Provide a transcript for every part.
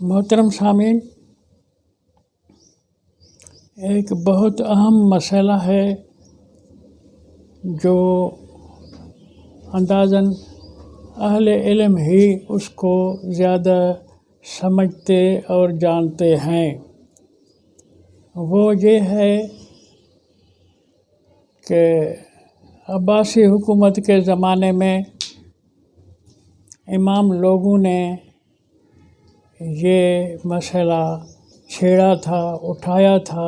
محترم سامعین، ایک بہت اہم مسئلہ ہے جو اندازاً اہل علم ہی اس کو زیادہ سمجھتے اور جانتے ہیں۔ وہ یہ ہے کہ عباسی حکومت کے زمانے میں امام لوگوں نے یہ مسئلہ چھیڑا تھا، اٹھایا تھا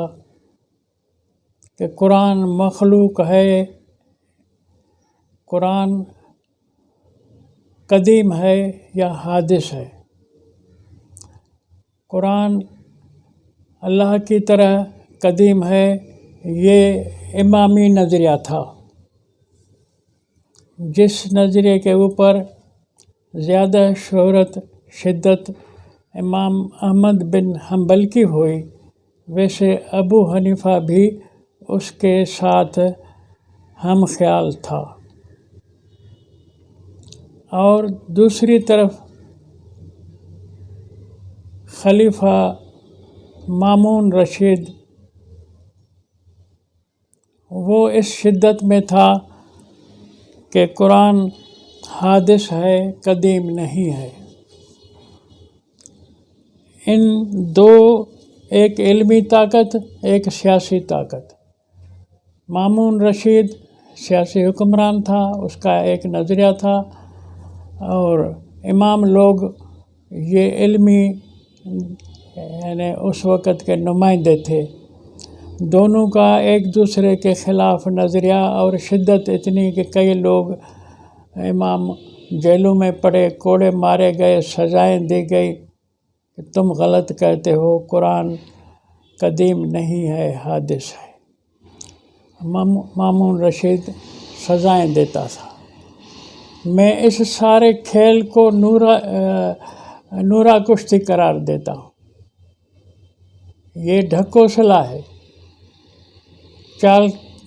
کہ قرآن مخلوق ہے، قرآن قدیم ہے یا حادث ہے۔ قرآن اللہ کی طرح قدیم ہے، یہ امامی نظریہ تھا، جس نظریے کے اوپر زیادہ شہرت شدت امام احمد بن حنبل کی ہوئی، ویسے ابو حنیفہ بھی اس کے ساتھ ہم خیال تھا۔ اور دوسری طرف خلیفہ مامون رشید وہ اس شدت میں تھا کہ قرآن حادث ہے، قدیم نہیں ہے۔ ان دو، ایک علمی طاقت، ایک سیاسی طاقت۔ مامون رشید سیاسی حکمران تھا، اس کا ایک نظریہ تھا، اور امام لوگ یہ علمی یعنی اس وقت کے نمائندے تھے۔ دونوں کا ایک دوسرے کے خلاف نظریہ اور شدت اتنی کہ کئی لوگ امام جیلوں میں پڑے، کوڑے مارے گئے، سزائیں دی گئی کہ تم غلط کہتے ہو، قرآن قدیم نہیں ہے، حادث ہے۔ مامون رشید سزائیں دیتا تھا۔ میں اس سارے کھیل کو نورا کشتی قرار دیتا ہوں۔ یہ ڈھکوسلا ہے،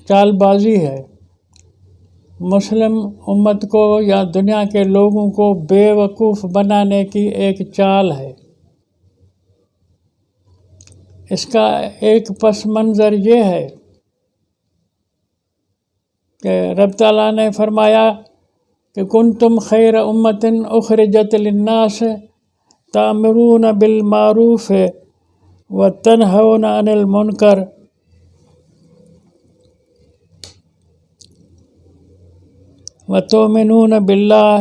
چال بازی ہے، مسلم امت کو یا دنیا کے لوگوں کو بے وقوف بنانے کی ایک چال ہے۔ اس کا ایک پس منظر یہ ہے کہ رب تعالیٰ نے فرمایا کہ کنتم خیر امت اخرجت للناس تأمرون بالمعروف وتنہون عن المنکر وتؤمنون باللہ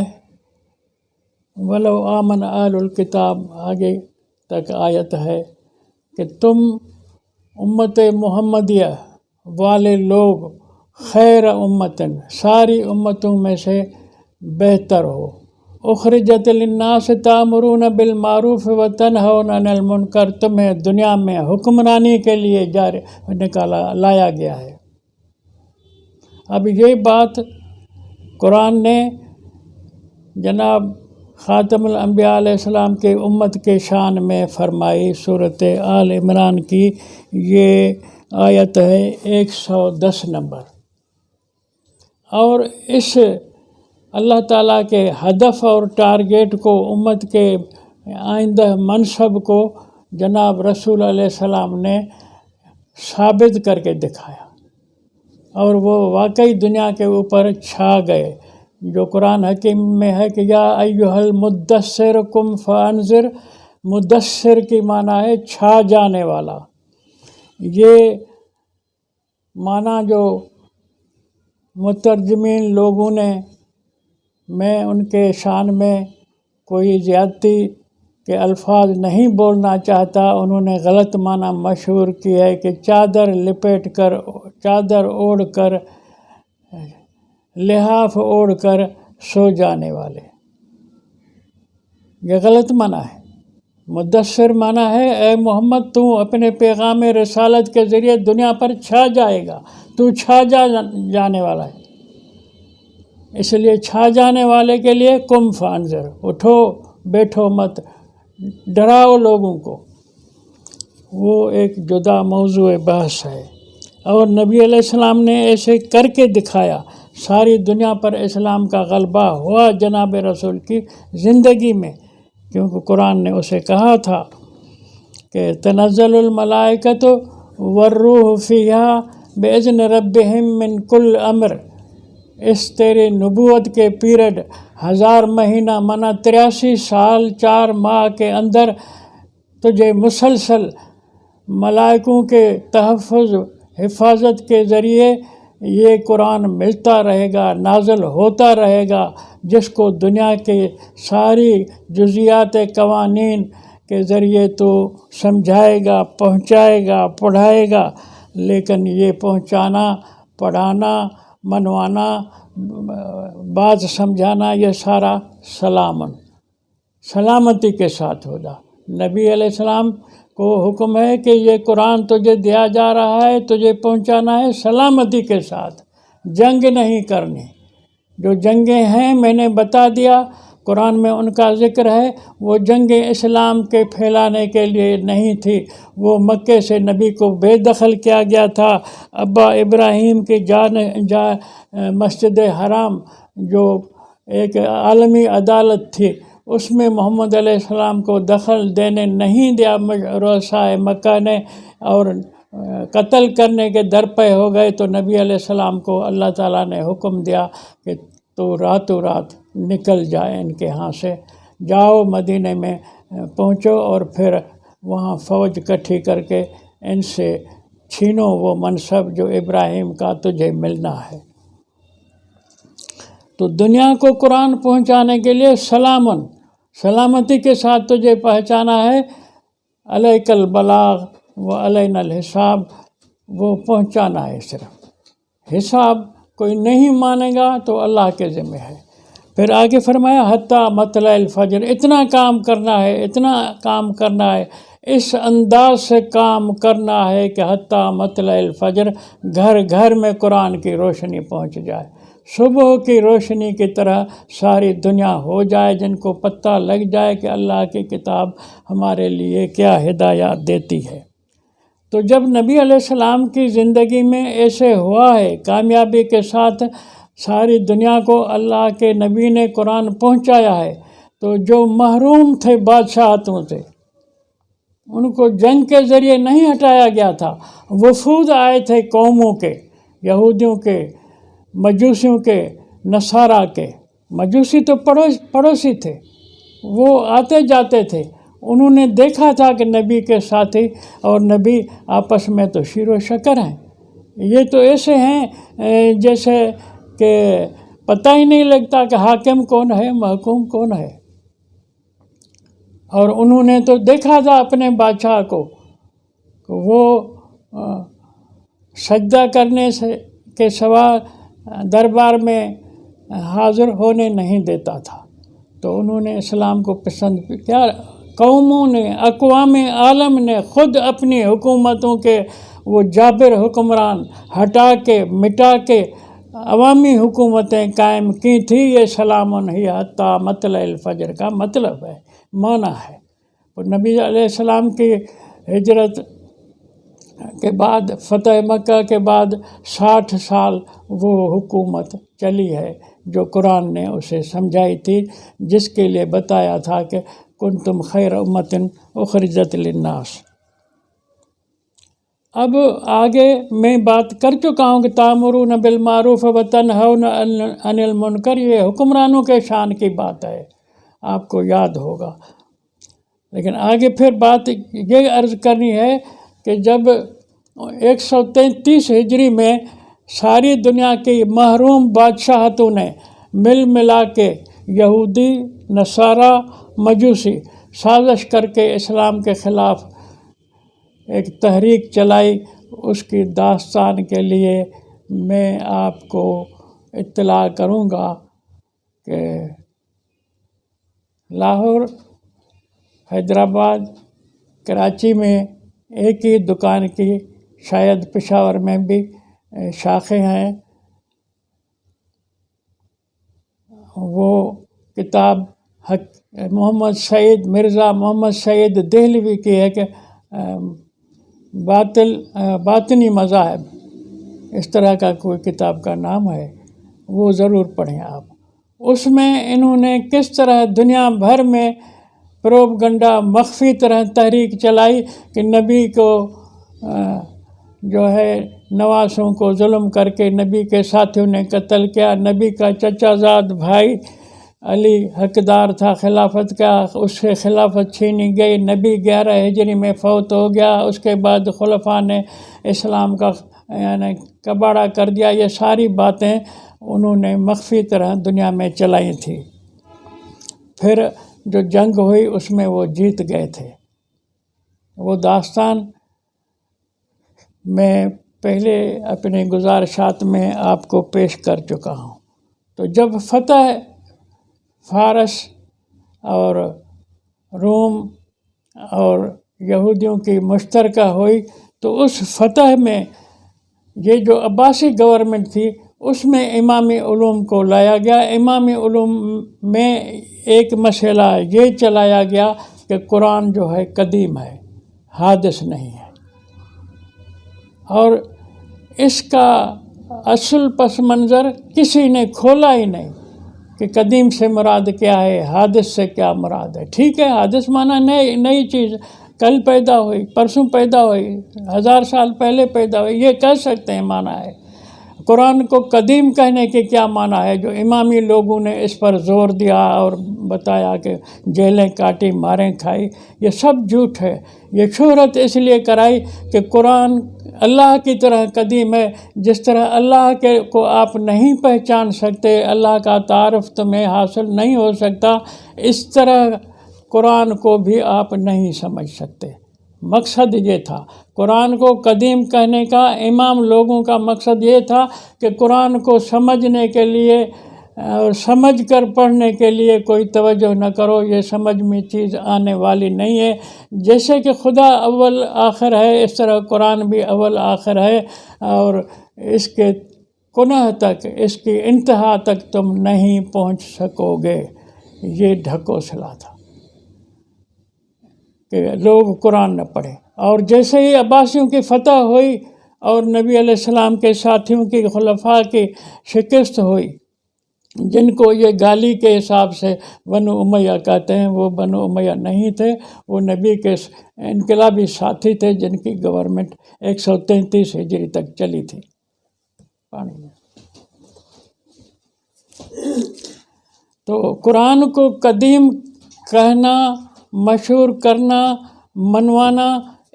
ولو آمن اہل الکتاب، آگے تک آیت ہے کہ تم امت محمدیہ والے لوگ خیر امتن، ساری امتوں میں سے بہتر ہو۔ اخرجت للناس تأمرون بالمعروف وتنہون عن المنکر، تمہیں دنیا میں حکمرانی کے لیے لایا گیا ہے۔ اب یہ بات قرآن نے جناب خاتم الانبیاء علیہ السلام کے امت کے شان میں فرمائی۔ سورۃ آل عمران کی یہ آیت ہے 110 نمبر۔ اور اس اللہ تعالیٰ کے ہدف اور ٹارگیٹ کو، امت کے آئندہ منصب کو جناب رسول علیہ السلام نے ثابت کر کے دکھایا، اور وہ واقعی دنیا کے اوپر چھا گئے۔ جو قرآن حکیم میں ہے کہ یا ایھا المدثر قم فانذر، مدثر کی معنی ہے چھا جانے والا۔ یہ معنی جو مترجمین لوگوں نے، میں ان کے شان میں کوئی زیادتی کے الفاظ نہیں بولنا چاہتا، انہوں نے غلط معنی مشہور کیا ہے کہ چادر لپیٹ کر، چادر اوڑھ کر، لحاف اوڑھ کر سو جانے والے، یہ غلط معنی ہے۔ مدثر معنی ہے اے محمد تو اپنے پیغام رسالت کے ذریعے دنیا پر چھا جائے گا، تو چھا جانے والا ہے۔ اس لیے چھا جانے والے کے لیے قم فانذر، اٹھو بیٹھو مت، ڈراؤ لوگوں کو، وہ ایک جدا موضوع بحث ہے۔ اور نبی علیہ السلام نے ایسے کر کے دکھایا، ساری دنیا پر اسلام کا غلبہ ہوا جناب رسول کی زندگی میں، کیونکہ قرآن نے اسے کہا تھا کہ تنزل الملائکۃ والروح فیہا بإذن ربہم من کل امر۔ اس تیرے نبوت کے پیریڈ 1000 مہینہ منع 83 سال 4 ماہ کے اندر تجھے مسلسل ملائکوں کے تحفظ حفاظت کے ذریعے یہ قرآن ملتا رہے گا، نازل ہوتا رہے گا، جس کو دنیا کے ساری جزیات قوانین کے ذریعے تو سمجھائے گا، پہنچائے گا، پڑھائے گا، لیکن یہ پہنچانا، پڑھانا، منوانا، بات سمجھانا، یہ سارا سلامتی کے ساتھ ہوگا۔ نبی علیہ السلام کو حکم ہے کہ یہ قرآن تجھے دیا جا رہا ہے، تجھے پہنچانا ہے سلامتی کے ساتھ، جنگ نہیں کرنی۔ جو جنگیں ہیں میں نے بتا دیا، قرآن میں ان کا ذکر ہے، وہ جنگیں اسلام کے پھیلانے کے لیے نہیں تھی، وہ مکے سے نبی کو بے دخل کیا گیا تھا۔ ابا ابراہیم کی مسجد حرام جو ایک عالمی عدالت تھی، اس میں محمد علیہ السلام کو دخل دینے نہیں دیا رؤسائے مکہ نے، اور قتل کرنے کے درپے ہو گئے، تو نبی علیہ السلام کو اللہ تعالیٰ نے حکم دیا کہ تو راتوں رات نکل جائے ان کے ہاں سے، جاؤ مدینے میں پہنچو اور پھر وہاں فوج اکٹھی کر کے ان سے چھینو وہ منصب جو ابراہیم کا تجھے ملنا ہے۔ تو دنیا کو قرآن پہنچانے کے لیے سلامتی کے ساتھ تجھے پہنچانا ہے۔ علیک البلاغ و علینا الحساب، وہ پہنچانا ہے صرف، حساب کوئی نہیں مانے گا تو اللہ کے ذمہ ہے۔ پھر آگے فرمایا حتیٰ مطلع الفجر، اتنا کام کرنا ہے، اس انداز سے کام کرنا ہے کہ حتیٰ مطلع الفجر، گھر گھر میں قرآن کی روشنی پہنچ جائے، صبح کی روشنی کی طرح ساری دنیا ہو جائے، جن کو پتہ لگ جائے کہ اللہ کی کتاب ہمارے لیے کیا ہدایات دیتی ہے۔ تو جب نبی علیہ السلام کی زندگی میں ایسے ہوا ہے، کامیابی کے ساتھ ساری دنیا کو اللہ کے نبی نے قرآن پہنچایا ہے، تو جو محروم تھے بادشاہتوں سے، ان کو جنگ کے ذریعے نہیں ہٹایا گیا تھا، وفود آئے تھے قوموں کے، یہودیوں کے، مجوسیوں کے، نصارہ کے۔ مجوسی تو پڑوسی تھے، وہ آتے جاتے تھے، انہوں نے دیکھا تھا کہ نبی کے ساتھی اور نبی آپس میں تو شیر و شکر ہیں، یہ تو ایسے ہیں جیسے کہ پتہ ہی نہیں لگتا کہ حاکم کون ہے، محکوم کون ہے۔ اور انہوں نے تو دیکھا تھا اپنے بادشاہ کو کہ وہ سجدہ کرنے کے سوا دربار میں حاضر ہونے نہیں دیتا تھا، تو انہوں نے اسلام کو پسند کیا۔ قوموں نے، اقوام عالم نے خود اپنی حکومتوں کے وہ جابر حکمران ہٹا کے، مٹا کے عوامی حکومتیں قائم کی تھیں۔ یہ سلام ہی حتیٰ مطلع الفجر کا مطلب ہے، معنی ہے۔ اور نبی علیہ السلام کی ہجرت کے بعد، فتح مکہ کے بعد 60 سال وہ حکومت چلی ہے جو قرآن نے اسے سمجھائی تھی، جس کے لیے بتایا تھا کہ کنتم خیر امۃ اخرجت للناس۔ اب آگے میں بات کر چکا ہوں کہ تأمرون بالمعروف وتنہون عن المنکر، یہ حکمرانوں کے شان کی بات ہے، آپ کو یاد ہوگا۔ لیکن آگے پھر بات یہ عرض کرنی ہے کہ جب 133 ہجری میں ساری دنیا کی محروم بادشاہتوں نے ملا کے، یہودی، نصارہ، مجوسی، سازش کر کے اسلام کے خلاف ایک تحریک چلائی، اس کی داستان کے لیے میں آپ کو اطلاع کروں گا کہ لاہور، حیدرآباد، کراچی میں ایک ہی دکان کی، شاید پشاور میں بھی شاخیں ہیں۔ وہ کتاب مرزا محمد سعید دہلوی کی ہے کہ باطنی مذاہب، اس طرح کا کوئی کتاب کا نام ہے، وہ ضرور پڑھیں آپ۔ اس میں انہوں نے کس طرح دنیا بھر میں پروپگنڈا مخفی طرح تحریک چلائی کہ نبی کو جو ہے نواسوں کو ظلم کر کے نبی کے ساتھیوں نے قتل کیا. نبی کا چچا زاد بھائی علی حقدار تھا خلافت کا، اس سے خلافت چھینی گئی. نبی 11 ہجری میں فوت ہو گیا. اس کے بعد خلفاء نے اسلام کا یعنی کباڑہ کر دیا. یہ ساری باتیں انہوں نے مخفی طرح دنیا میں چلائی تھی. پھر جو جنگ ہوئی اس میں وہ جیت گئے تھے. وہ داستان میں پہلے اپنے گزارشات میں آپ کو پیش کر چکا ہوں. تو جب فتح فارس اور روم اور یہودیوں کی مشترکہ ہوئی تو اس فتح میں یہ جو عباسی گورنمنٹ تھی اس میں امامی علوم کو لایا گیا. امامی علوم میں ایک مسئلہ یہ چلایا گیا کہ قرآن جو ہے قدیم ہے، حادث نہیں ہے، اور اس کا اصل پس منظر کسی نے کھولا ہی نہیں کہ قدیم سے مراد کیا ہے، حادث سے کیا مراد ہے. ٹھیک ہے، حادث مانا نئی چیز، کل پیدا ہوئی، پرسوں پیدا ہوئی، 1000 سال پہلے پیدا ہوئی، یہ کہہ سکتے ہیں مانا ہے. قرآن کو قدیم کہنے کے کیا معنی ہے؟ جو امامی لوگوں نے اس پر زور دیا اور بتایا کہ جیلیں کاٹی، ماریں کھائی، یہ سب جھوٹ ہے. یہ شہرت اس لیے کرائی کہ قرآن اللہ کی طرح قدیم ہے. جس طرح اللہ کے کو آپ نہیں پہچان سکتے، اللہ کا تعارف تمہیں حاصل نہیں ہو سکتا، اس طرح قرآن کو بھی آپ نہیں سمجھ سکتے. مقصد یہ تھا قرآن کو قدیم کہنے کا. امام لوگوں کا مقصد یہ تھا کہ قرآن کو سمجھنے کے لیے اور سمجھ کر پڑھنے کے لیے کوئی توجہ نہ کرو، یہ سمجھ میں چیز آنے والی نہیں ہے. جیسے کہ خدا اول آخر ہے اس طرح قرآن بھی اول آخر ہے، اور اس کے کنہ تک، اس کی انتہا تک تم نہیں پہنچ سکو گے. یہ ڈھکوسلا تھا کہ لوگ قرآن نہ پڑھیں. اور جیسے ہی عباسیوں کی فتح ہوئی اور نبی علیہ السلام کے ساتھیوں کی، خلفاء کی شکست ہوئی، جن کو یہ گالی کے حساب سے بنو امیہ کہتے ہیں، وہ بنو امیہ نہیں تھے، وہ نبی کے انقلابی ساتھی تھے جن کی گورنمنٹ 133 ہجری تک چلی تھی. تو قرآن کو قدیم کہنا، مشہور کرنا، منوانا،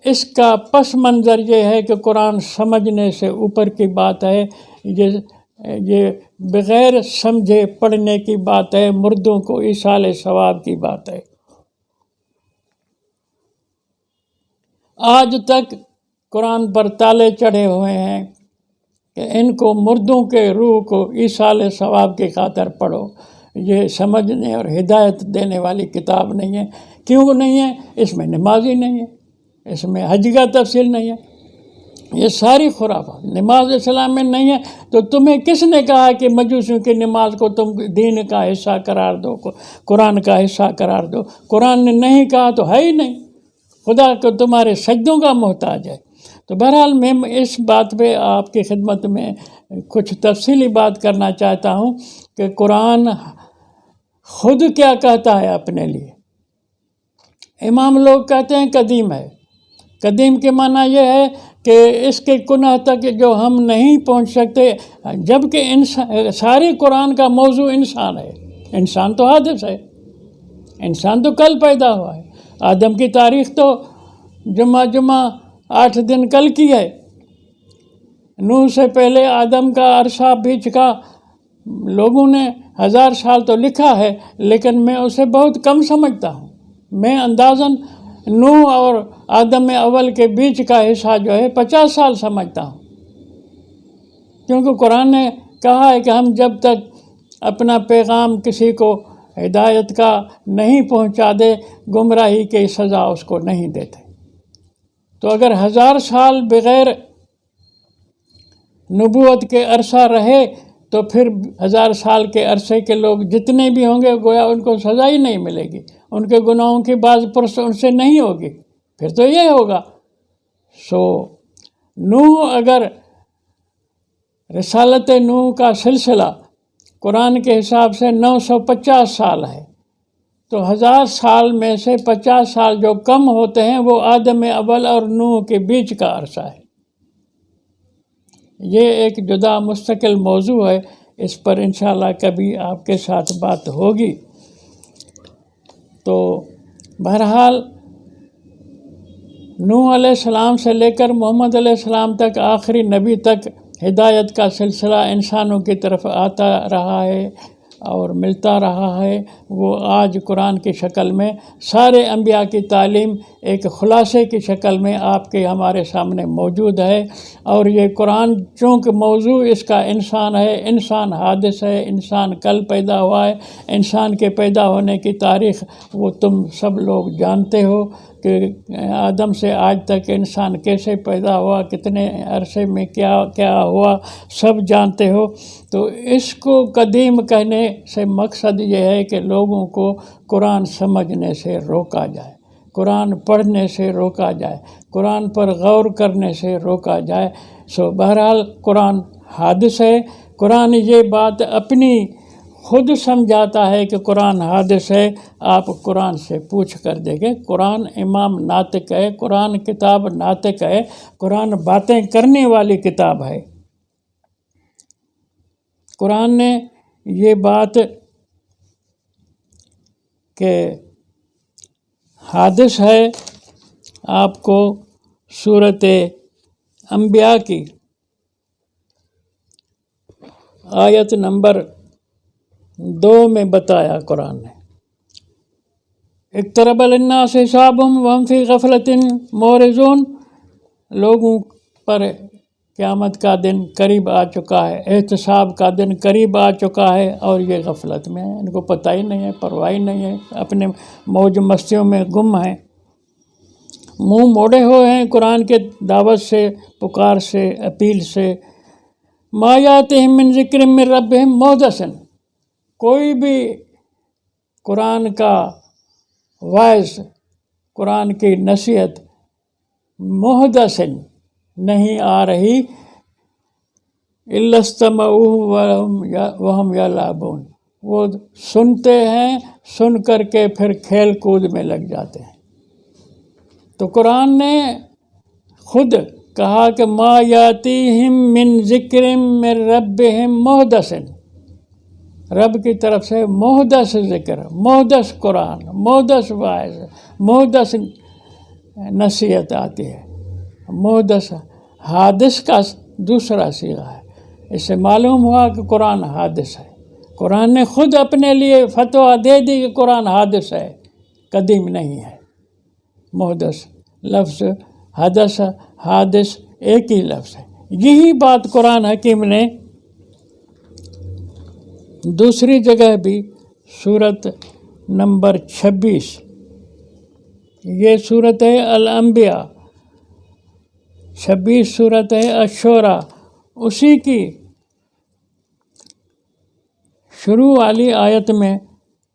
اس کا پس منظر یہ ہے کہ قرآن سمجھنے سے اوپر کی بات ہے. یہ بغیر سمجھے پڑھنے کی بات ہے، مردوں کو ایصال ثواب کی بات ہے. آج تک قرآن پر تالے چڑھے ہوئے ہیں کہ ان کو مردوں کے روح کو ایصال ثواب کی خاطر پڑھو. یہ سمجھنے اور ہدایت دینے والی کتاب نہیں ہے. کیوں نہیں ہے؟ اس میں نماز ہی نہیں ہے، اس میں حج کا تفصیل نہیں ہے. یہ ساری خرافات. نماز اسلام میں نہیں ہے تو تمہیں کس نے کہا کہ مجوسیوں کی نماز کو تم دین کا حصہ قرار دو، قرآن کا حصہ قرار دو؟ قرآن نے نہیں کہا تو ہے ہی نہیں. خدا کو تمہارے سجدوں کا محتاج ہے. تو بہرحال میں اس بات پہ آپ کی خدمت میں کچھ تفصیلی بات کرنا چاہتا ہوں کہ قرآن خود کیا کہتا ہے اپنے لیے. امام لوگ کہتے ہیں قدیم ہے. قدیم کے معنی یہ ہے کہ اس کے کنہ تک جو ہم نہیں پہنچ سکتے، جبکہ ساری قرآن کا موضوع انسان ہے. انسان تو حادث ہے، انسان تو کل پیدا ہوا ہے. آدم کی تاریخ تو جمعہ 8 دن کل کی ہے. نوح سے پہلے آدم کا عرصہ بیچ کا لوگوں نے 1000 سال تو لکھا ہے، لیکن میں اسے بہت کم سمجھتا ہوں. میں اندازاً نوح اور آدم اول کے بیچ کا حصہ جو ہے 50 سال سمجھتا ہوں، کیونکہ قرآن نے کہا ہے کہ ہم جب تک اپنا پیغام کسی کو ہدایت کا نہیں پہنچا دے، گمراہی کی سزا اس کو نہیں دیتے. تو اگر 1000 سال بغیر نبوت کے عرصہ رہے تو پھر 1000 سال کے عرصے کے لوگ جتنے بھی ہوں گے گویا ان کو سزا ہی نہیں ملے گی، ان کے گناہوں کی باز پرس ان سے نہیں ہوگی. پھر تو یہ ہوگا. نوح اگر رسالت نوح کا سلسلہ قرآن کے حساب سے 950 سال ہے، تو 1000 سال میں سے 50 سال جو کم ہوتے ہیں وہ آدم اول اور نوح کے بیچ کا عرصہ ہے۔ یہ ایک جدا مستقل موضوع ہے، اس پر انشاءاللہ کبھی آپ کے ساتھ بات ہوگی۔ تو بہرحال نوح علیہ السلام سے لے کر محمد علیہ السلام تک، آخری نبی تک ہدایت کا سلسلہ انسانوں کی طرف آتا رہا ہے اور ملتا رہا ہے۔ وہ آج قرآن کی شکل میں سارے انبیاء کی تعلیم ایک خلاصے کی شکل میں آپ کے ہمارے سامنے موجود ہے۔ اور یہ قرآن چونکہ موضوع اس کا انسان ہے، انسان حادث ہے، انسان کل پیدا ہوا ہے، انسان کے پیدا ہونے کی تاریخ وہ تم سب لوگ جانتے ہو کہ آدم سے آج تک انسان کیسے پیدا ہوا، کتنے عرصے میں کیا کیا ہوا، سب جانتے ہو۔ تو اس کو قدیم کہنے سے مقصد یہ ہے کہ لوگوں کو قرآن سمجھنے سے روکا جائے، قرآن پڑھنے سے روکا جائے، قرآن پر غور کرنے سے روکا جائے۔ بہرحال قرآن حادث ہے۔ قرآن یہ بات اپنی خود سمجھاتا ہے کہ قرآن حادث ہے۔ آپ قرآن سے پوچھ کر دیکھیں، قرآن امام ناطق ہے، قرآن کتاب ناطق ہے، قرآن باتیں کرنے والی کتاب ہے۔ قرآن نے یہ بات کہ حادث ہے آپ کو سورۃ انبیاء کی آیت نمبر 2 میں بتایا۔ قرآن نے اقترب للناس حسابهم وهم فی غفلۃ معرضون، لوگوں پر قیامت کا دن قریب آ چکا ہے، احتساب کا دن قریب آ چکا ہے اور یہ غفلت میں ہیں، ان کو پتہ ہی نہیں ہے، پرواہ ہی نہیں ہے، اپنے موج مستیوں میں گم ہیں، منہ موڑے ہوئے ہیں قرآن کے دعوت سے، پکار سے، اپیل سے۔ ما یاتہم من ذکر من ربہم محدث، کوئی بھی قرآن کا وعظ، قرآن کی نصیحت محدث نہیں آ رہی، الا استمعوہ وہم یلعبون، وہ سنتے ہیں، سن کر کے پھر کھیل کود میں لگ جاتے ہیں۔ تو قرآن نے خود کہا کہ ما یاتیہم من ذکر من ربہم محدث، رب کی طرف سے محدث ذکر، محدث قرآن، محدث واعظ، محدث نصیحت آتی ہے۔ محدث حادث کا دوسرا صیغہ ہے۔ اس سے معلوم ہوا کہ قرآن حادث ہے۔ قرآن نے خود اپنے لیے فتویٰ دے دی کہ قرآن حادث ہے، قدیم نہیں ہے۔ محدث لفظ، حدث، حادث ایک ہی لفظ ہے۔ یہی بات قرآن حکیم نے دوسری جگہ بھی سورت نمبر 26، یہ سورت ہے الانبیاء، 26 سورت ہے الشورى، اسی کی شروع والی آیت میں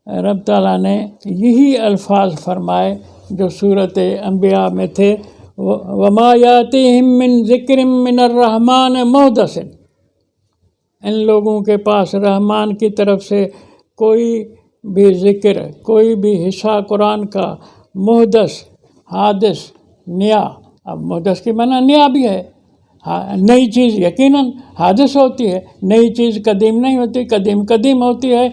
رب تعالیٰ نے یہی الفاظ فرمائے جو سورت انبیاء میں تھے، وَمَا يَأْتِيهِم مِّن ذِكْرٍ مِّنَ الرَّحْمَٰنِ مُحْدَثٍ، ان لوگوں کے پاس رحمان کی طرف سے کوئی بھی ذکر، کوئی بھی حصہ قرآن کا محدث، حادث، نیا، اب محدث کی معنی نیا بھی ہے، نئی چیز یقیناً حادث ہوتی ہے، نئی چیز قدیم نہیں ہوتی، قدیم قدیم ہوتی ہے،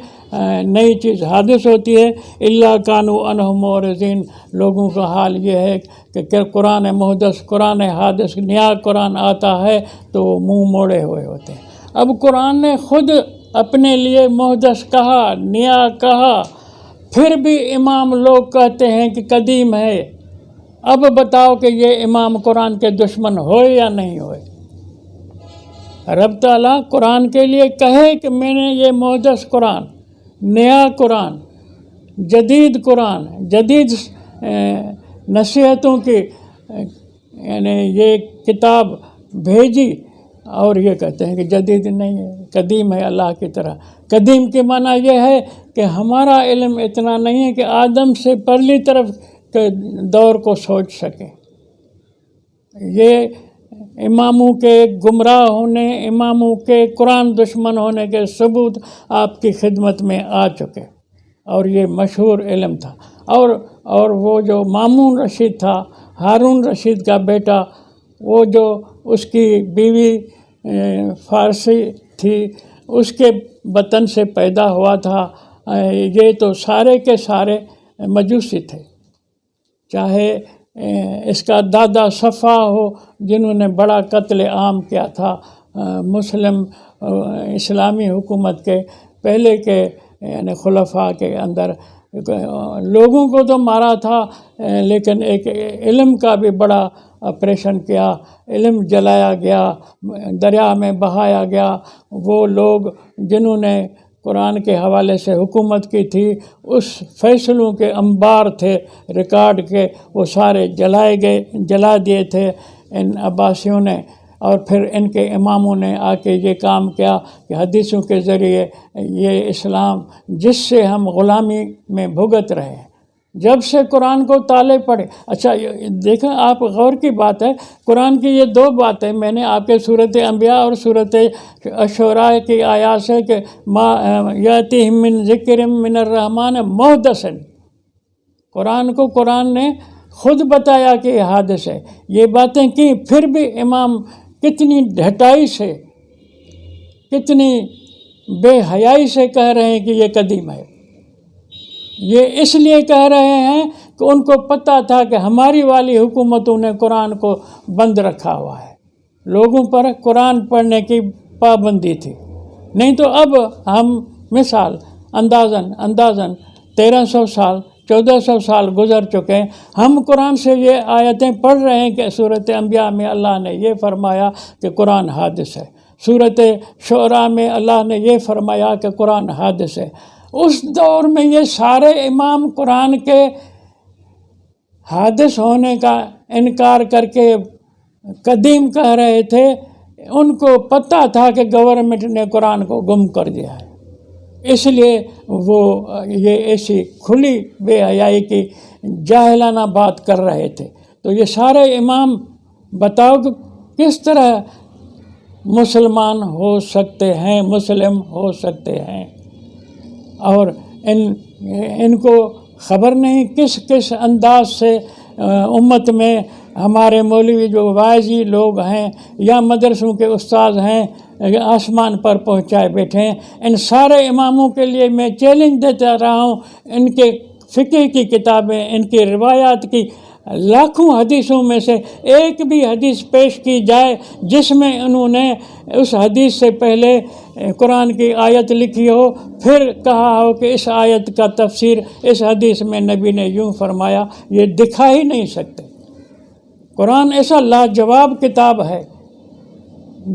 نئی چیز حادث ہوتی ہے۔ الا کانوا عنہ معرضین، لوگوں کا حال یہ ہے کہ قرآن محدث، قرآن حادث، نیا قرآن آتا ہے تو وہ منہ موڑے ہوئے ہوتے ہیں۔ اب قرآن نے خود اپنے لیے محدث کہا، نیا کہا، پھر بھی امام لوگ کہتے ہیں کہ قدیم ہے۔ اب بتاؤ کہ یہ امام قرآن کے دشمن ہوئے یا نہیں ہوئے؟ رب تعالیٰ قرآن کے لیے کہے کہ میں نے یہ محدث قرآن، نیا قرآن، جدید قرآن، جدید نصیحتوں کی یعنی یہ کتاب بھیجی، اور یہ کہتے ہیں کہ جدید نہیں ہے، قدیم ہے اللہ کی طرح۔ قدیم کے معنی یہ ہے کہ ہمارا علم اتنا نہیں ہے کہ آدم سے پرلی طرف کے دور کو سوچ سکیں۔ یہ اماموں کے گمراہ ہونے، اماموں کے قرآن دشمن ہونے کے ثبوت آپ کی خدمت میں آ چکے، اور یہ مشہور علم تھا. اور وہ جو مامون رشید تھا، ہارون رشید کا بیٹا، وہ جو اس کی بیوی فارسی تھی، اس کے وطن سے پیدا ہوا تھا. یہ تو سارے کے سارے مجوسی تھے. چاہے اس کا دادا صفا ہو، جنہوں نے بڑا قتل عام کیا تھا مسلم اسلامی حکومت کے پہلے کے یعنی خلفاء کے اندر. لوگوں کو تو مارا تھا، لیکن ایک علم کا بھی بڑا آپریشن کیا. علم جلایا گیا، دریا میں بہایا گیا. وہ لوگ جنہوں نے قرآن کے حوالے سے حکومت کی تھی، اس فیصلوں کے انبار تھے ریکارڈ کے، وہ سارے جلا دیے تھے ان عباسیوں نے. اور پھر ان کے اماموں نے آ کے یہ کام کیا کہ حدیثوں کے ذریعے یہ اسلام جس سے ہم غلامی میں بھگت رہے ہیں، جب سے قرآن کو تالے پڑے. اچھا دیکھیں آپ، غور کی بات ہے، قرآن کی یہ دو باتیں میں نے آپ کے سورۃ انبیاء اور سورۃ شعراء کی آیات سے کہ ما یاتیہم من ذکر من الرحمن محدث، قرآن کو قرآن نے خود بتایا کہ یہ حادث ہے. یہ باتیں کی، پھر بھی امام کتنی ڈھٹائی سے، کتنی بے حیائی سے کہہ رہے ہیں کہ یہ قدیم ہے. یہ اس لیے کہہ رہے ہیں کہ ان کو پتہ تھا کہ ہماری والی حکومتوں نے قرآن کو بند رکھا ہوا ہے، لوگوں پر قرآن پڑھنے کی پابندی تھی. نہیں تو اب ہم مثال اندازاً 1300 سال 1400 سال گزر چکے ہیں، ہم قرآن سے یہ آیتیں پڑھ رہے ہیں کہ سورۃ انبیاء میں اللہ نے یہ فرمایا کہ قرآن حادث ہے، سورۃ شعراء میں اللہ نے یہ فرمایا کہ قرآن حادث ہے. اس دور میں یہ سارے امام قرآن کے حادث ہونے کا انکار کر کے قدیم کہہ رہے تھے. ان کو پتہ تھا کہ گورنمنٹ نے قرآن کو گم کر دیا ہے، اس لیے وہ یہ ایسی کھلی بے حیائی کی جاہلانہ بات کر رہے تھے. تو یہ سارے امام بتاؤ کہ کس طرح مسلمان ہو سکتے ہیں، مسلم ہو سکتے ہیں، اور ان کو خبر نہیں کس انداز سے امت میں ہمارے مولوی جو واعظی لوگ ہیں یا مدرسوں کے استاد ہیں آسمان پر پہنچائے بیٹھے ہیں. ان سارے اماموں کے لیے میں چیلنج دیتا رہا ہوں، ان کے فقہ کی کتابیں، ان کی روایات کی لاکھوں حدیثوں میں سے ایک بھی حدیث پیش کی جائے جس میں انہوں نے اس حدیث سے پہلے قرآن کی آیت لکھی ہو، پھر کہا ہو کہ اس آیت کا تفسیر اس حدیث میں نبی نے یوں فرمایا، یہ دکھا ہی نہیں سکتے. قرآن ایسا لاجواب کتاب ہے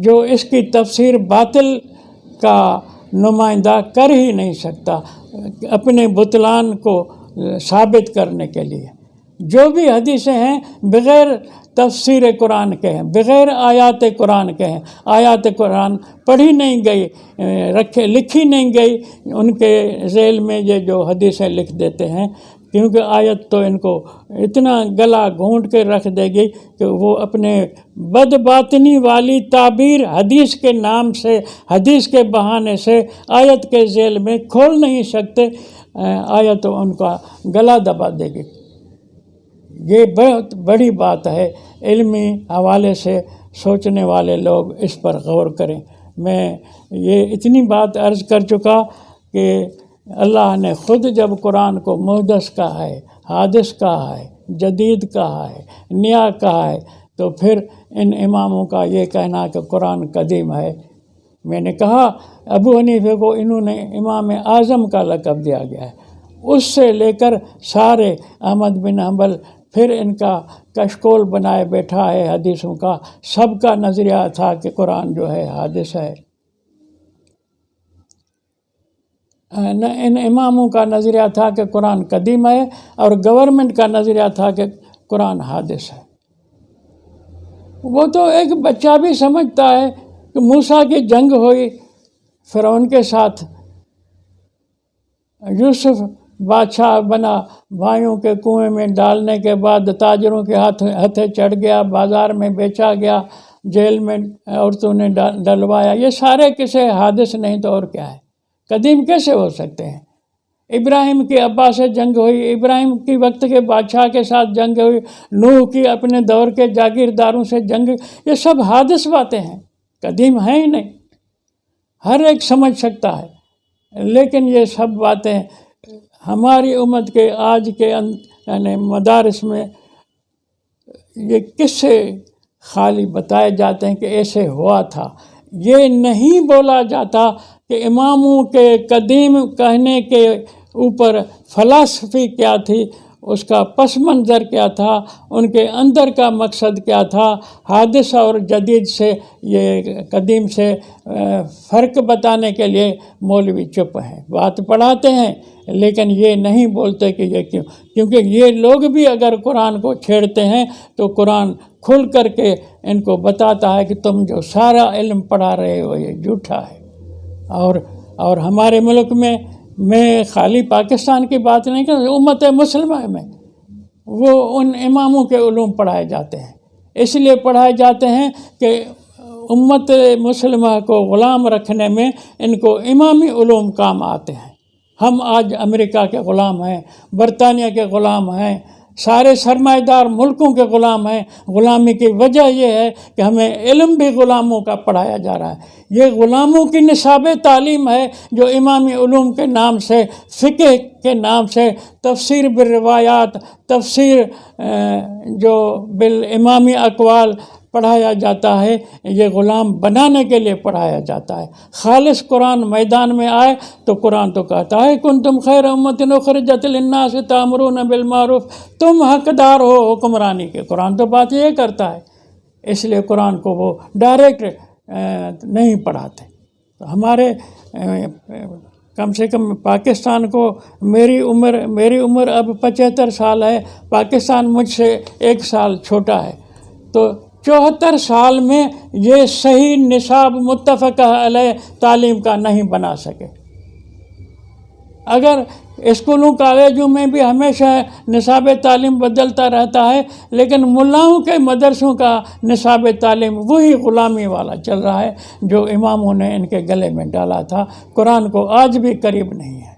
جو اس کی تفسیر باطل کا نمائندہ کر ہی نہیں سکتا اپنے بطلان کو ثابت کرنے کے لیے. جو بھی حدیثیں ہیں بغیر تفسیر قرآن کے ہیں، بغیر آیات قرآن کے ہیں. آیات قرآن پڑھی نہیں گئی، لکھی نہیں گئی، ان کے ذیل میں یہ جو حدیثیں لکھ دیتے ہیں، کیونکہ آیت تو ان کو اتنا گلا گھونٹ کے رکھ دے گی کہ وہ اپنے بد باطنی والی تعبیر حدیث کے نام سے، حدیث کے بہانے سے آیت کے ذیل میں کھول نہیں سکتے. آیت ان کا گلا دبا دے گی. یہ بہت بڑی بات ہے. علمی حوالے سے سوچنے والے لوگ اس پر غور کریں. میں یہ اتنی بات عرض کر چکا کہ اللہ نے خود جب قرآن کو محدث کہا ہے، حادث کہا ہے، جدید کہا ہے، نیا کہا ہے، تو پھر ان اماموں کا یہ کہنا کہ قرآن قدیم ہے. میں نے کہا ابو حنیفہ کو انہوں نے امام اعظم کا لقب دیا گیا ہے. اس سے لے کر سارے احمد بن حنبل، پھر ان کا کشکول بنائے بیٹھا ہے حدیثوں کا. سب کا نظریہ تھا کہ قرآن جو ہے حادث ہے. ان اماموں کا نظریہ تھا کہ قرآن قدیم ہے، اور گورنمنٹ کا نظریہ تھا کہ قرآن حادث ہے. وہ تو ایک بچہ بھی سمجھتا ہے کہ موسیٰ کی جنگ ہوئی فرعون کے ساتھ، یوسف بادشاہ بنا، بھائیوں کے کنویں میں ڈالنے کے بعد تاجروں کے ہتھے چڑھ گیا، بازار میں بیچا گیا، جیل میں عورتوں نے ڈلوایا. یہ سارے کسے حادث نہیں تو اور کیا ہے؟ قدیم کیسے ہو سکتے ہیں؟ ابراہیم کے ابا سے جنگ ہوئی، ابراہیم کی وقت کے بادشاہ کے ساتھ جنگ ہوئی، نوح کی اپنے دور کے جاگیرداروں سے جنگ، یہ سب حادث باتیں ہیں، قدیم ہیں ہی نہیں، ہر ایک سمجھ سکتا ہے۔ لیکن یہ سب باتیں ہماری امت کے آج کے یعنی مدارس میں یہ قصے خالی بتائے جاتے ہیں کہ ایسے ہوا تھا، یہ نہیں بولا جاتا کہ اماموں کے قدیم کہنے کے اوپر فلسفی کیا تھی، اس کا پس منظر کیا تھا، ان کے اندر کا مقصد کیا تھا۔ حادث اور جدید سے یہ قدیم سے فرق بتانے کے لیے مولوی چپ ہیں، بات پڑھاتے ہیں لیکن یہ نہیں بولتے کہ یہ کیوں، کیونکہ یہ لوگ بھی اگر قرآن کو چھیڑتے ہیں تو قرآن کھل کر کے ان کو بتاتا ہے کہ تم جو سارا علم پڑھا رہے ہو یہ جھوٹا ہے۔ اور ہمارے ملک میں خالی پاکستان کی بات نہیں کر، امت مسلمہ میں وہ ان اماموں کے علوم پڑھائے جاتے ہیں، اس لیے پڑھائے جاتے ہیں کہ امت مسلمہ کو غلام رکھنے میں ان کو امامی علوم کام آتے ہیں۔ ہم آج امریکہ کے غلام ہیں، برطانیہ کے غلام ہیں، سارے سرمایہ دار ملکوں کے غلام ہیں۔ غلامی کی وجہ یہ ہے کہ ہمیں علم بھی غلاموں کا پڑھایا جا رہا ہے۔ یہ غلاموں کی نصاب تعلیم ہے جو امامی علوم کے نام سے، فقہ کے نام سے، تفسیر بالروایات، تفسیر جو بالامامی اقوال پڑھایا جاتا ہے، یہ غلام بنانے کے لیے پڑھایا جاتا ہے۔ خالص قرآن میدان میں آئے تو قرآن تو کہتا ہے کنتم خیر امۃ اخرجت للناس تأمرون بالمعروف، تم حقدار ہو حکمرانی کے، قرآن تو بات یہ کرتا ہے، اس لیے قرآن کو وہ ڈائریکٹ نہیں پڑھاتے۔ تو ہمارے کم سے کم پاکستان کو، میری عمر اب 75 سال ہے، پاکستان مجھ سے 1 سال چھوٹا ہے، تو 74 سال میں یہ صحیح نصاب متفقہ علیہ تعلیم کا نہیں بنا سکے۔ اگر اسکولوں کالجوں میں بھی ہمیشہ نصاب تعلیم بدلتا رہتا ہے، لیکن ملاؤں کے مدرسوں کا نصاب تعلیم وہی غلامی والا چل رہا ہے جو اماموں نے ان کے گلے میں ڈالا تھا، قرآن کو آج بھی قریب نہیں ہے۔